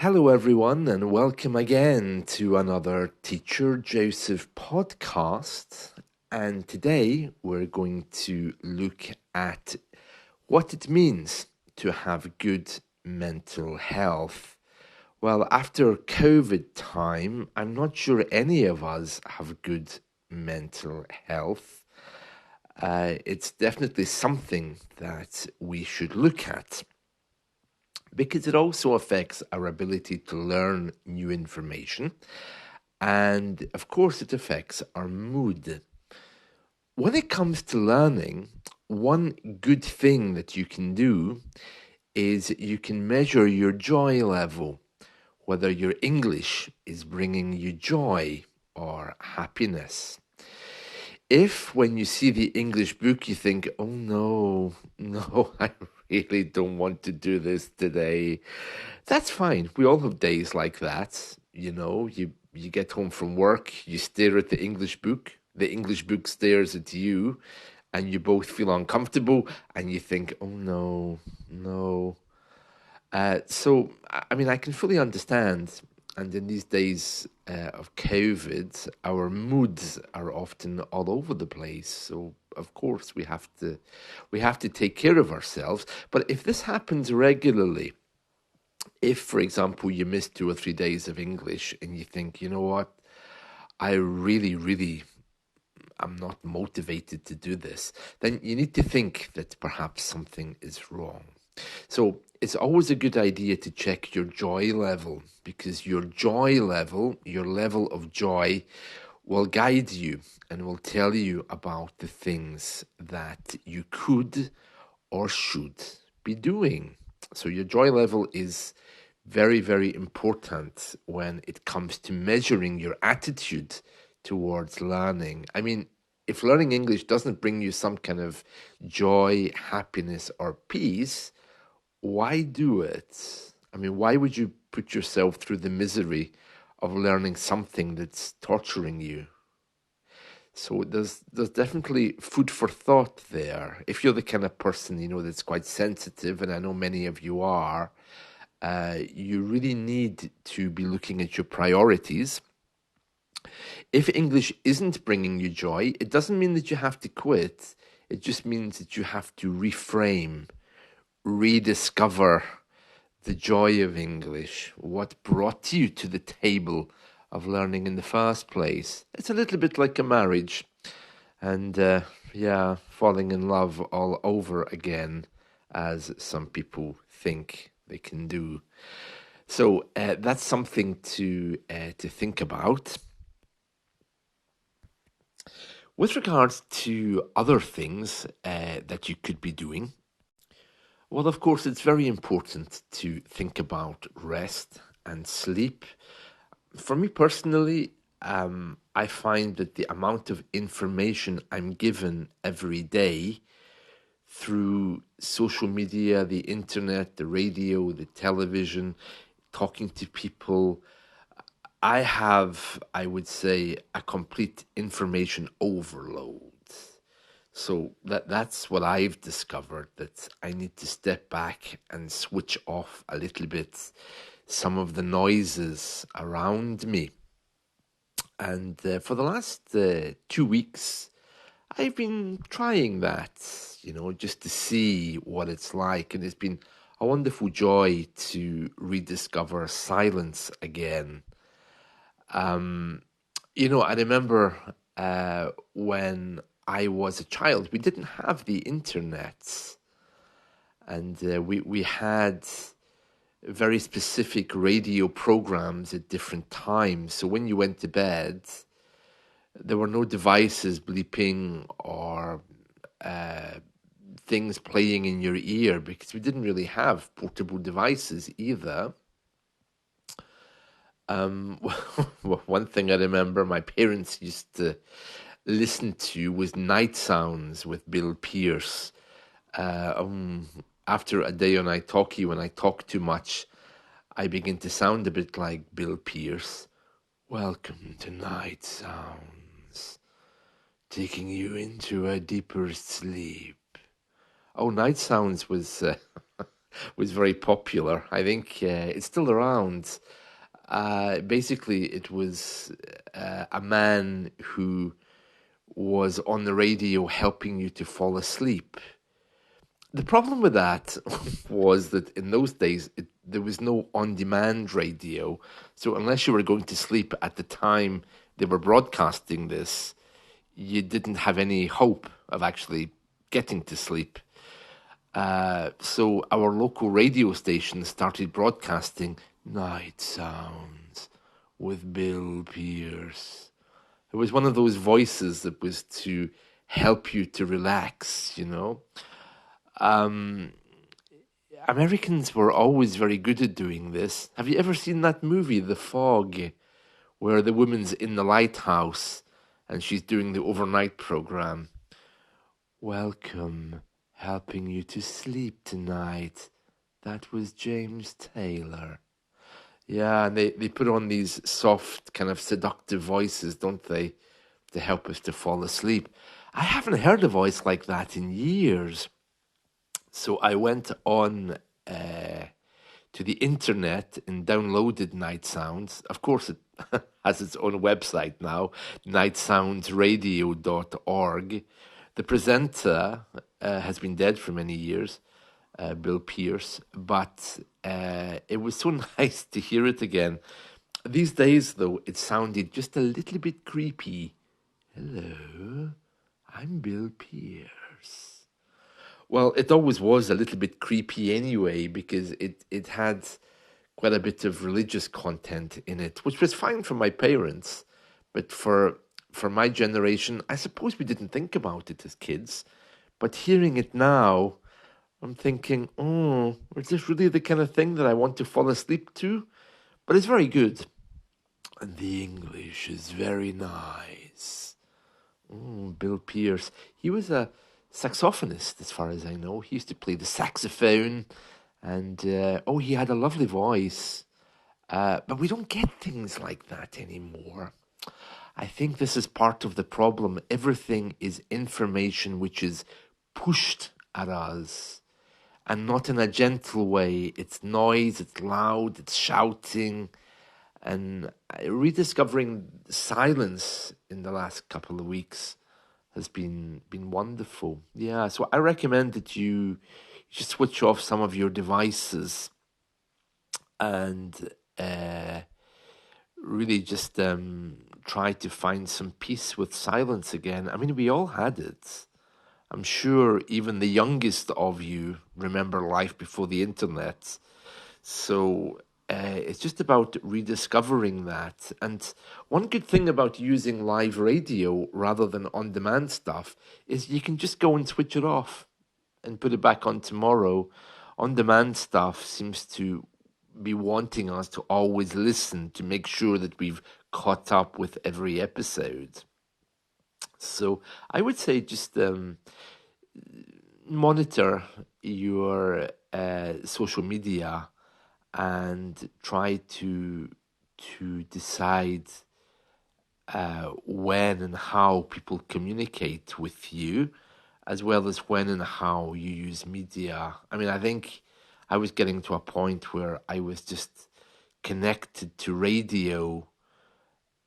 Hello, everyone, and welcome again to another Teacher Joseph podcast. And today we're going to look at what it means to have good mental health. Well, after COVID time, I'm not sure any of us have good mental health. It's definitely something that we should look at, because it also affects our ability to learn new information. And of course, it affects our mood. When it comes to learning, one good thing that you can do is you can measure your joy level, whether your English is bringing you joy or happiness. If when you see the English book you think, oh no, I really don't want to do this today, that's fine. We all have days like that. You get home from work, you stare at the English book stares at you, and you both feel uncomfortable, and you think, oh no. I can fully understand. And in these days of COVID, our moods are often all over the place. So of course we have to take care of ourselves. But if this happens regularly, if, for example, you miss 2 or 3 days of English and you think, you know what, I really am not motivated to do this, then you need to think that perhaps something is wrong. So it's always a good idea to check your joy level, because your joy level, your level of joy, will guide you and will tell you about the things that you could or should be doing. So your joy level is very important when it comes to measuring your attitude towards learning. I mean, if learning English doesn't bring you some kind of joy, happiness, or peace, why do it? I mean, why would you put yourself through the misery of learning something that's torturing you? So there's definitely food for thought there. If you're the kind of person, that's quite sensitive, and I know many of you are, you really need to be looking at your priorities. If English isn't bringing you joy, it doesn't mean that you have to quit. It just means that you have to reframe, rediscover the joy of English, what brought you to the table of learning in the first place. It's a little bit like a marriage, and falling in love all over again, as some people think they can do. So that's something to think about. With regards to other things that you could be doing, well, of course, it's very important to think about rest and sleep. For me personally, I find that the amount of information I'm given every day through social media, the internet, the radio, the television, talking to people, I have, I would say, a complete information overload. So that's what I've discovered, that I need to step back and switch off a little bit some of the noises around me. And for the last 2 weeks, I've been trying that, just to see what it's like. And it's been a wonderful joy to rediscover silence again. I remember when I was a child, we didn't have the internet, and we had very specific radio programs at different times. So when you went to bed, there were no devices bleeping or things playing in your ear, because we didn't really have portable devices either. One thing I remember my parents used to listen to was Night Sounds with Bill Pierce. After a day on italki, when I talk too much, I begin to sound a bit like Bill Pierce. Welcome to Night Sounds, taking you into a deeper sleep. Oh, Night Sounds was was very popular. I think it's still around. Basically, it was a man who was on the radio helping you to fall asleep. The problem with that was that in those days, there was no on demand radio. So, unless you were going to sleep at the time they were broadcasting this, you didn't have any hope of actually getting to sleep. So our local radio station started broadcasting Night Sounds with Bill Pierce. It was one of those voices that was to help you to relax, you know. Um, Americans were always very good at doing this. Have you ever seen that movie, The Fog, where the woman's in the lighthouse and she's doing the overnight program? Welcome, helping you to sleep tonight. That was James Taylor. Yeah, and they put on these soft, kind of seductive voices, don't they, to help us to fall asleep. I haven't heard a voice like that in years. So I went on to the internet and downloaded Night Sounds. Of course, it has its own website now, nightsoundsradio.org. The presenter has been dead for many years, Bill Pierce, but it was so nice to hear it again. These days, though, it sounded just a little bit creepy. Hello, I'm Bill Pierce. Well, it always was a little bit creepy anyway, because it had quite a bit of religious content in it, which was fine for my parents, but for my generation, I suppose we didn't think about it as kids. But hearing it now, I'm thinking, oh, is this really the kind of thing that I want to fall asleep to? But it's very good. And the English is very nice. Bill Pierce. He was a saxophonist, as far as I know. He used to play the saxophone, and he had a lovely voice. But we don't get things like that anymore. I think this is part of the problem. Everything is information which is pushed at us, and not in a gentle way. It's noise, it's loud, it's shouting. And rediscovering silence in the last couple of weeks has been wonderful. Yeah, so I recommend that you just switch off some of your devices and really just try to find some peace with silence again. I mean, we all had it. I'm sure even the youngest of you remember life before the internet. So it's just about rediscovering that. And one good thing about using live radio rather than on demand stuff is you can just go and switch it off and put it back on tomorrow. On demand stuff seems to be wanting us to always listen to make sure that we've caught up with every episode. So I would say just monitor your social media and try to decide when and how people communicate with you, as well as when and how you use media. I mean, I think I was getting to a point where I was just connected to radio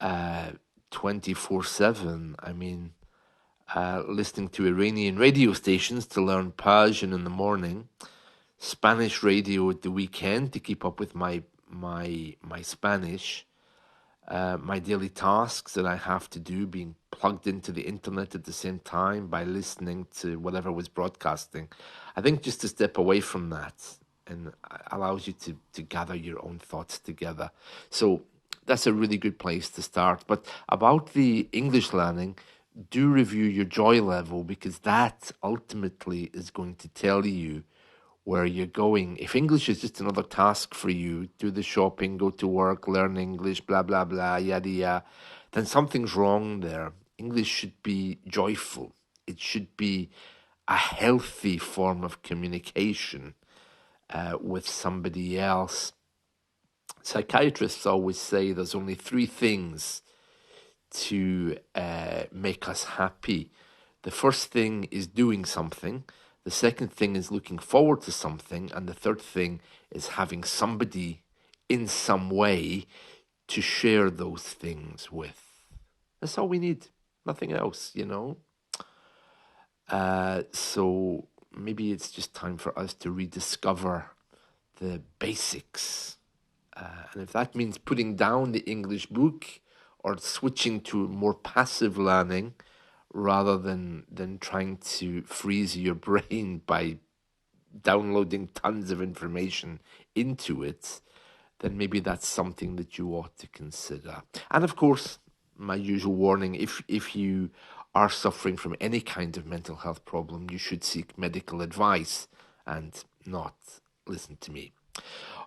24/7. I mean, listening to Iranian radio stations to learn Persian in the morning, Spanish radio at the weekend to keep up with my Spanish, my daily tasks that I have to do, being plugged into the internet at the same time by listening to whatever was broadcasting. I think just to step away from that and allows you to gather your own thoughts together. So that's a really good place to start. But about the English learning, do review your joy level, because that ultimately is going to tell you where you're going. If English is just another task for you, do the shopping, go to work, learn English, blah, blah, blah, yada, yada, then something's wrong there. English should be joyful. It should be a healthy form of communication with somebody else. Psychiatrists always say there's only three things to make us happy. The first thing is doing something. The second thing is looking forward to something. And the third thing is having somebody in some way to share those things with. That's all we need. Nothing else, you know? So maybe it's just time for us to rediscover the basics. And if that means putting down the English book or switching to more passive learning rather than trying to freeze your brain by downloading tons of information into it, then maybe that's something that you ought to consider. And of course, my usual warning, if you are suffering from any kind of mental health problem, you should seek medical advice and not listen to me.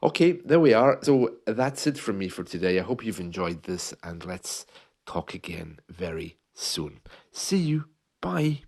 Okay, there we are. So that's it from me for today. I hope you've enjoyed this, and let's talk again very soon. See you. Bye.